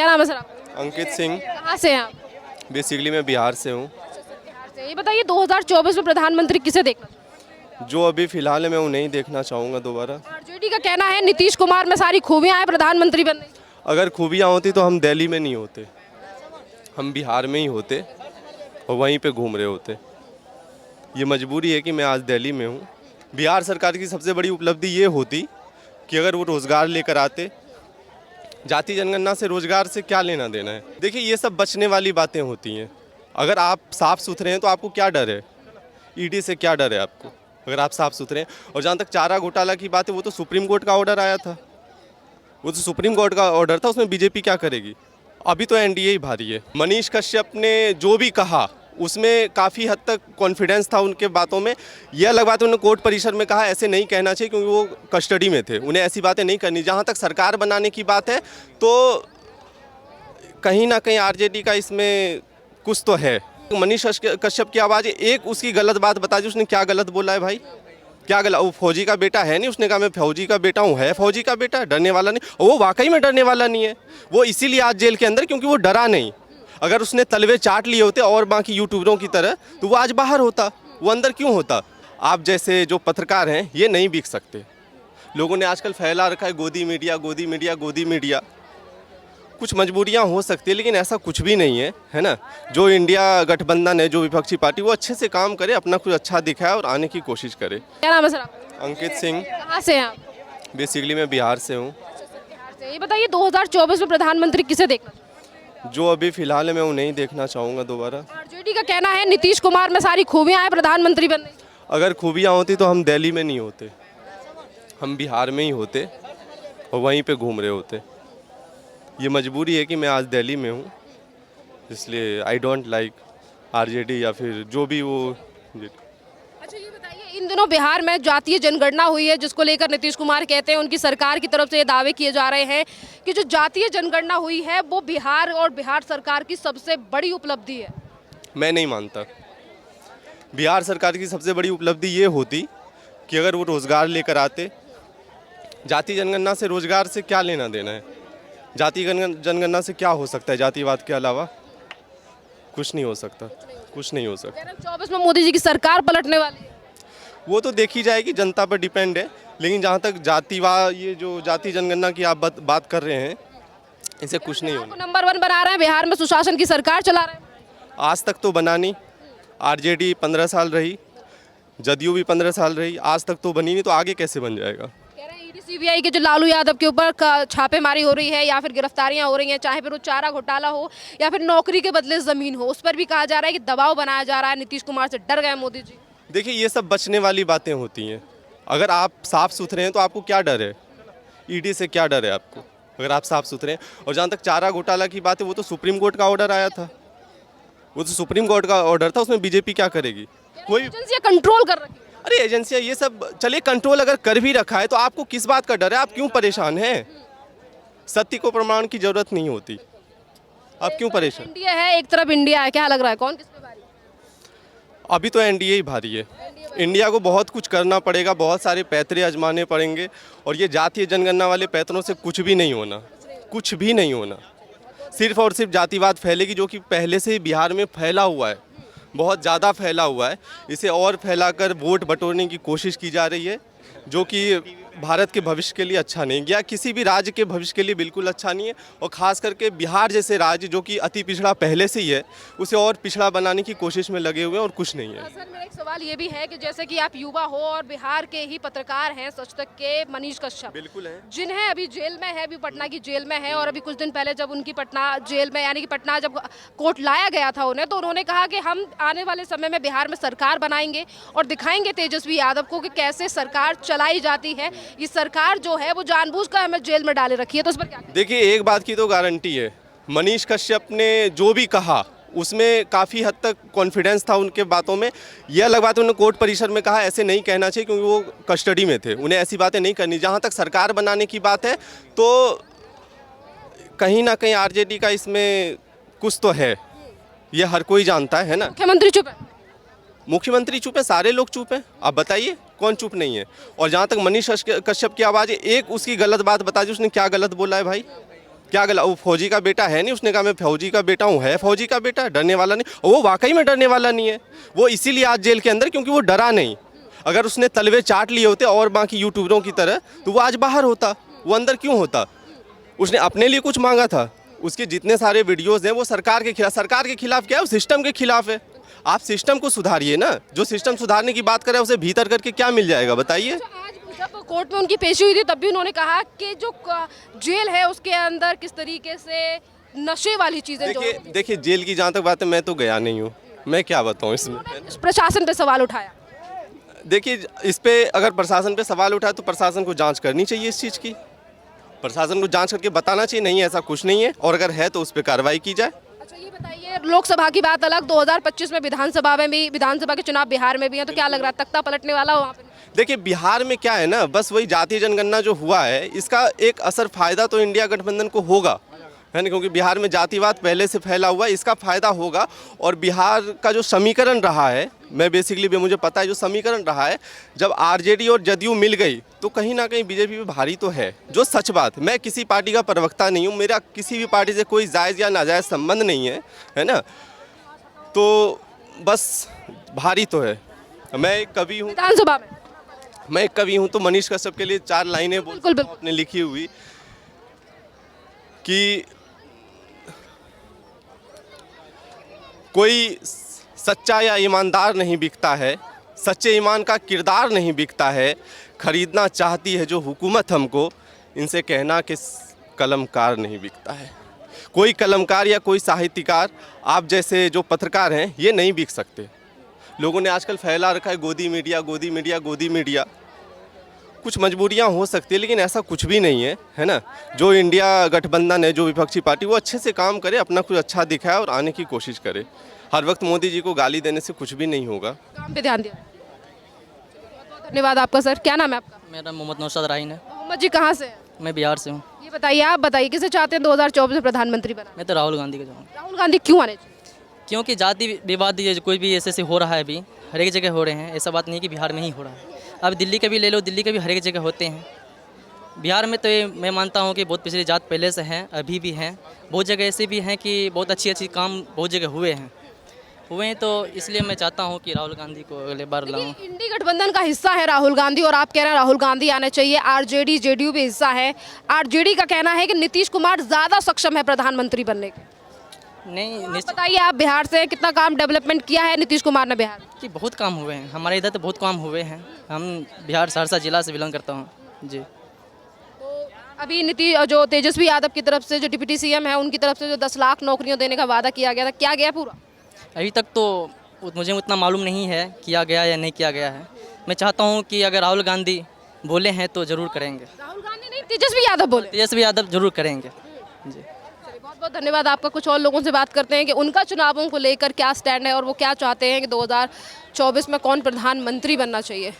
क्या नाम है सर आपका? अंकित सिंह। कहाँ से हैं आप? बेसिकली मैं बिहार से हूँ। बिहार से। ये बताइए 2024 में प्रधानमंत्री किसे देखना चाहिए? जो अभी फ़िलहाल है मैं उन्हें ही देखना चाहूँगा दोबारा। आरजेडी का कहना है नीतीश कुमार में सारी खूबियां हैं प्रधानमंत्री बनने की। अगर खूबियाँ होती तो हम दिल्ली में नहीं होते, हम बिहार में ही होते और वहीं पे घूम रहे होते। ये मजबूरी है कि मैं आज दिल्ली में हूँ। बिहार सरकार की सबसे बड़ी उपलब्धि ये होती कि अगर वो रोज़गार लेकर आते। जाति जनगणना से रोज़गार से क्या लेना देना है? देखिए ये सब बचने वाली बातें होती हैं। अगर आप साफ़ सुथरे हैं तो आपको क्या डर है? ईडी से क्या डर है आपको अगर आप साफ़ सुथरे हैं? और जहाँ तक चारा घोटाला की बात है, वो तो सुप्रीम कोर्ट का ऑर्डर आया था, वो तो सुप्रीम कोर्ट का ऑर्डर था, उसमें बीजेपी क्या करेगी? अभी तो एनडीए ही भारी है। मनीष कश्यप ने जो भी कहा उसमें काफ़ी हद तक कॉन्फिडेंस था उनके बातों में। ये अलग बात है उन्होंने कोर्ट परिसर में कहा ऐसे नहीं कहना चाहिए क्योंकि वो कस्टडी में थे, उन्हें ऐसी बातें नहीं करनी। जहाँ तक सरकार बनाने की बात है तो कहीं ना कहीं आरजेडी का इसमें कुछ तो है। मनीष कश्यप की आवाज़, एक उसकी गलत बात बता दी, उसने क्या गलत बोला है भाई? क्या गलत? वो फौजी का बेटा है नहीं, उसने कहा मैं फौजी का बेटा हूँ, है फौजी का बेटा, डरने वाला नहीं। और वो वाकई में डरने वाला नहीं है, वो इसीलिए आज जेल के अंदर क्योंकि वो डरा नहीं। अगर उसने तलवे चाट लिए होते और बाकी यूट्यूबरों की तरह तो वो आज बाहर होता, वो अंदर क्यों होता? आप जैसे जो पत्रकार हैं ये नहीं बिक सकते। लोगों ने आजकल फैला रखा है गोदी मीडिया, गोदी मीडिया, गोदी मीडिया। कुछ मजबूरियां हो सकती है लेकिन ऐसा कुछ भी नहीं है ना? जो इंडिया गठबंधन है, जो विपक्षी पार्टी, वो अच्छे से काम करे, अपना कुछ अच्छा दिखाए और आने की कोशिश करे। क्या नाम है सर आपका? अंकित सिंह। कहाँ से हैं आप? बेसिकली मैं बिहार से हूँ। बिहार से। ये बताइए 2024 में प्रधानमंत्री किसे देखना चाहिए? जो अभी फ़िलहाल है मैं उन्हें ही देखना चाहूँगा दोबारा। आरजेडी का कहना है नीतीश कुमार में सारी खूबियां हैं प्रधानमंत्री बनने की। अगर खूबियाँ होती तो हम दिल्ली में नहीं होते, हम बिहार में ही होते और वहीं पे घूम रहे होते। ये मजबूरी है कि मैं आज दिल्ली में हूँ, इसलिए आई डोंट लाइक आरजेडी या फिर जो भी वो। अच्छा ये बताइए इन दिनों बिहार में जातीय जनगणना हुई है जिसको लेकर नीतीश कुमार कहते हैं, उनकी सरकार की तरफ से ये दावे किए जा रहे हैं कि जो जातीय जनगणना हुई है वो बिहार और बिहार सरकार की सबसे बड़ी उपलब्धि है। मैं नहीं मानता। बिहार सरकार की सबसे बड़ी उपलब्धि ये होती कि अगर वो रोज़गार लेकर आते। जाति जनगणना से रोज़गार से क्या लेना देना है? जाति जनगणना से क्या हो सकता है? जातिवाद के अलावा कुछ नहीं हो सकता, कुछ नहीं हो सकता। 2024 में मोदी जी की सरकार पलटने वाली है। वो तो देखी जाएगी, जनता पर डिपेंड है। लेकिन जहाँ तक जातिवाद, ये जो जाति जनगणना की आप बात कर रहे हैं, इसे कुछ नहीं होना। नंबर 1 बना रहे हैं, बिहार में सुशासन की सरकार चला रहे हैं। आज तक तो बना नहीं। आरजेडी 15 साल रही, जदयू भी 15 साल रही, आज तक तो बनी नहीं, तो आगे कैसे बन जाएगा? कह रहे हैं ईडी सीबीआई के जो लालू यादव के ऊपर छापेमारी हो रही है या फिर गिरफ्तारियां हो रही हैं, चाहे फिर वो चारा घोटाला हो या फिर नौकरी के बदले जमीन हो, उस पर भी कहा जा रहा है कि दबाव बनाया जा रहा है, नीतीश कुमार से डर गए मोदी जी। देखिए ये सब बचने वाली बातें होती हैं। अगर आप साफ़ सुथरे हैं तो आपको क्या डर है? ईडी से क्या डर है आपको अगर आप साफ़ सुथरे हैं? और जहाँ तक चारा घोटाला की बात है, वो तो सुप्रीम कोर्ट का ऑर्डर आया था, वो तो सुप्रीम कोर्ट का ऑर्डर था, उसमें बीजेपी क्या करेगी? कोई एजेंसियां कंट्रोल कर रही है। अरे एजेंसियाँ ये सब चलिए कंट्रोल अगर कर भी रखा है तो आपको किस बात का डर है? आप क्यों परेशान हैं? सत्य को प्रमाण की जरूरत नहीं होती, आप क्यों परेशान? इंडिया है, एक तरफ इंडिया है, क्या लग रहा है कौन किस पे भारी? अभी तो एनडीए ही भारी है। इंडिया को बहुत कुछ करना पड़ेगा, बहुत सारे पैतरे आजमाने पड़ेंगे और ये जातीय जनगणना वाले पैतरों से कुछ भी नहीं होना, कुछ भी नहीं होना। सिर्फ और सिर्फ जातिवाद फैलेगी, जो कि पहले से ही बिहार में फैला हुआ है, बहुत ज़्यादा फैला हुआ है। इसे और फैलाकर वोट बटोरने की कोशिश की जा रही है, जो कि भारत के भविष्य के लिए अच्छा नहीं, या किसी भी राज्य के भविष्य के लिए बिल्कुल अच्छा नहीं है। और ख़ास करके बिहार जैसे राज्य जो कि अति पिछड़ा पहले से ही है, उसे और पिछड़ा बनाने की कोशिश में लगे हुए हैं और कुछ नहीं है। सर मेरा एक सवाल ये भी है कि जैसे कि आप युवा हो और बिहार के ही पत्रकार हैं, सच तक के मनीष कश्यप बिल्कुल है, जिन्हें अभी जेल में है, अभी पटना की जेल में है, और अभी कुछ दिन पहले जब उनकी पटना जेल में यानी कि पटना जब कोर्ट लाया गया था उन्हें, तो उन्होंने कहा कि हम आने वाले समय में बिहार में सरकार बनाएंगे और दिखाएंगे तेजस्वी यादव को कि कैसे सरकार चलाई जाती है। ये सरकार जो है वो जानबूझकर हमें जेल में डाले रखी है, तो उस पर क्या? देखिए एक बात की तो गारंटी है, मनीष कश्यप ने जो भी कहा उसमें काफ़ी हद तक कॉन्फिडेंस था उनके बातों में। यह अलग बात उन्होंने कोर्ट परिसर में कहा ऐसे नहीं कहना चाहिए क्योंकि वो कस्टडी में थे, उन्हें ऐसी बातें नहीं करनी। जहाँ तक सरकार बनाने की बात है तो कहीं ना कहीं आरजेडी का इसमें कुछ तो है, ये हर कोई जानता है ना। मुख्यमंत्री चुप है। मुख्यमंत्री चुप है, सारे लोग चुप हैं, आप बताइए कौन चुप नहीं है? और जहाँ तक मनीष कश्यप की आवाज़, एक उसकी गलत बात बता दी, उसने क्या गलत बोला है भाई? क्या गलत? वो फौजी का बेटा है नहीं, उसने कहा मैं फौजी का बेटा हूँ, है फौजी का बेटा, डरने वाला नहीं। और वो वाकई में डरने वाला नहीं है, वो इसीलिए आज जेल के अंदर क्योंकि वो डरा नहीं। अगर उसने तलवे चाट लिए होते और बाकी यूट्यूबरों की तरह तो वो आज बाहर होता, वो अंदर क्यों होता? उसने अपने लिए कुछ मांगा था। उसके जितने सारे वीडियोज़ हैं वो सरकार के खिलाफ क्या है? वो सिस्टम के खिलाफ है। आप सिस्टम को सुधारिए ना। जो सिस्टम सुधारने की बात करे उसे भीतर करके क्या मिल जाएगा बताइए? आज जब कोर्ट में उनकी पेशी हुई थी तब भी उन्होंने कहा कि जो जेल है उसके अंदर किस तरीके से नशे वाली चीजें जो देखिए जेल की जहाँ तक बात है, मैं तो गया नहीं हूँ, मैं क्या बताऊँ इसमें। प्रशासन पे सवाल उठाया। देखिए इस पे अगर प्रशासन पे सवाल उठाए तो प्रशासन को जांच करनी चाहिए इस चीज़ की। प्रशासन को जांच करके बताना चाहिए नहीं ऐसा कुछ नहीं है, और अगर है तो उस पर कार्रवाई की जाए। अच्छा ये बताइए, लोकसभा की बात अलग, 2025 में विधानसभा में भी, विधानसभा के चुनाव बिहार में भी हैं, तो क्या लग रहा है तख्ता पलटने वाला हो वहाँ पे? देखिए बिहार में क्या है ना, बस वही जातीय जनगणना जो हुआ है इसका एक असर फायदा तो इंडिया गठबंधन को होगा, है ना, क्योंकि बिहार में जातिवाद पहले से फैला हुआ है, इसका फायदा होगा। और बिहार का जो समीकरण रहा है, मैं बेसिकली भी मुझे पता है जो समीकरण रहा है, जब आरजेडी और जदयू मिल गई तो कहीं ना कहीं बीजेपी पे भारी तो है। जो सच बात, मैं किसी पार्टी का प्रवक्ता नहीं हूँ, मेरा किसी भी पार्टी से कोई जायज़ या नाजायज़ संबंध नहीं है ना, तो बस भारी तो है। मैं एक कवि हूँ, विधानसभा में मैं एक कवि हूँ, तो मनीष कश्यप के लिए 4 लाइनें बिल्कुल, बिल्कुल। अपने लिखी हुई कि कोई सच्चा या ईमानदार नहीं बिकता है, सच्चे ईमान का किरदार नहीं बिकता है, खरीदना चाहती है जो हुकूमत हमको, इनसे कहना कि कलमकार नहीं बिकता है। कोई कलमकार या कोई साहित्यकार, आप जैसे जो पत्रकार हैं, ये नहीं बिक सकते। लोगों ने आजकल फैला रखा है गोदी मीडिया, गोदी मीडिया, गोदी मीडिया। कुछ मजबूरियां हो सकती है लेकिन ऐसा कुछ भी नहीं है ना। जो इंडिया गठबंधन है, जो विपक्षी पार्टी, वो अच्छे से काम करे, अपना कुछ अच्छा दिखाए और आने की कोशिश करे। हर वक्त मोदी जी को गाली देने से कुछ भी नहीं होगा। काम पे ध्यान दिया। बहुत बहुत धन्यवाद आपका सर। क्या नाम है आपका? मेरा मोहम्मद नौशाद राहीन है। मोहम्मद जी कहाँ से हैं? मैं बिहार से हूँ। ये बताइए, आप बताइए किसे चाहते हैं 2024 में प्रधानमंत्री बना? मैं तो राहुल गांधी का चाहूँ, राहुल गांधी क्यों आने चाहिए? क्योंकि जाति विवाद ये कोई भी ऐसे हो रहा है, अभी हर एक जगह हो रहे हैं। ऐसा बात नहीं है कि बिहार में ही हो रहा है। अब दिल्ली के भी ले लो, दिल्ली के भी हर एक जगह होते हैं। बिहार में तो ये मैं मानता हूँ कि बहुत पिछड़ी जात पहले से हैं, अभी भी हैं। बहुत जगह ऐसे भी हैं कि बहुत अच्छी काम बहुत जगह हुए हैं, तो इसलिए मैं चाहता हूँ कि राहुल गांधी को अगले बार लाऊं। इंडी गठबंधन का हिस्सा है राहुल गांधी, और आप कह रहे हैं राहुल गांधी आने चाहिए। आरजेडी जेडीयू भी हिस्सा है। आरजेडी का कहना है कि नीतीश कुमार ज़्यादा सक्षम है प्रधानमंत्री बनने के। नहीं, आप बताइए, आप बिहार से, कितना काम डेवलपमेंट किया है नीतीश कुमार ने बिहार? कि बहुत काम हुए हैं हमारे इधर, तो बहुत काम हुए हैं। हम बिहार सहरसा जिला से बिलोंग करता हूँ जी। तो अभी जो तेजस्वी यादव की तरफ से, जो डिप्टी सीएम है, उनकी तरफ से जो 10 लाख नौकरियां देने का वादा किया गया था, क्या गया पूरा? अभी तक तो मुझे उतना मालूम नहीं है किया गया या नहीं किया गया है। मैं चाहता हूँ कि अगर राहुल गांधी बोले हैं तो ज़रूर करेंगे। राहुल गांधी नहीं, तेजस्वी यादव बोले। तेजस्वी यादव जरूर करेंगे जी। बहुत बहुत धन्यवाद आपका। कुछ और लोगों से बात करते हैं कि उनका चुनावों को लेकर क्या स्टैंड है और वो क्या चाहते हैं कि 2024 में कौन प्रधानमंत्री बनना चाहिए।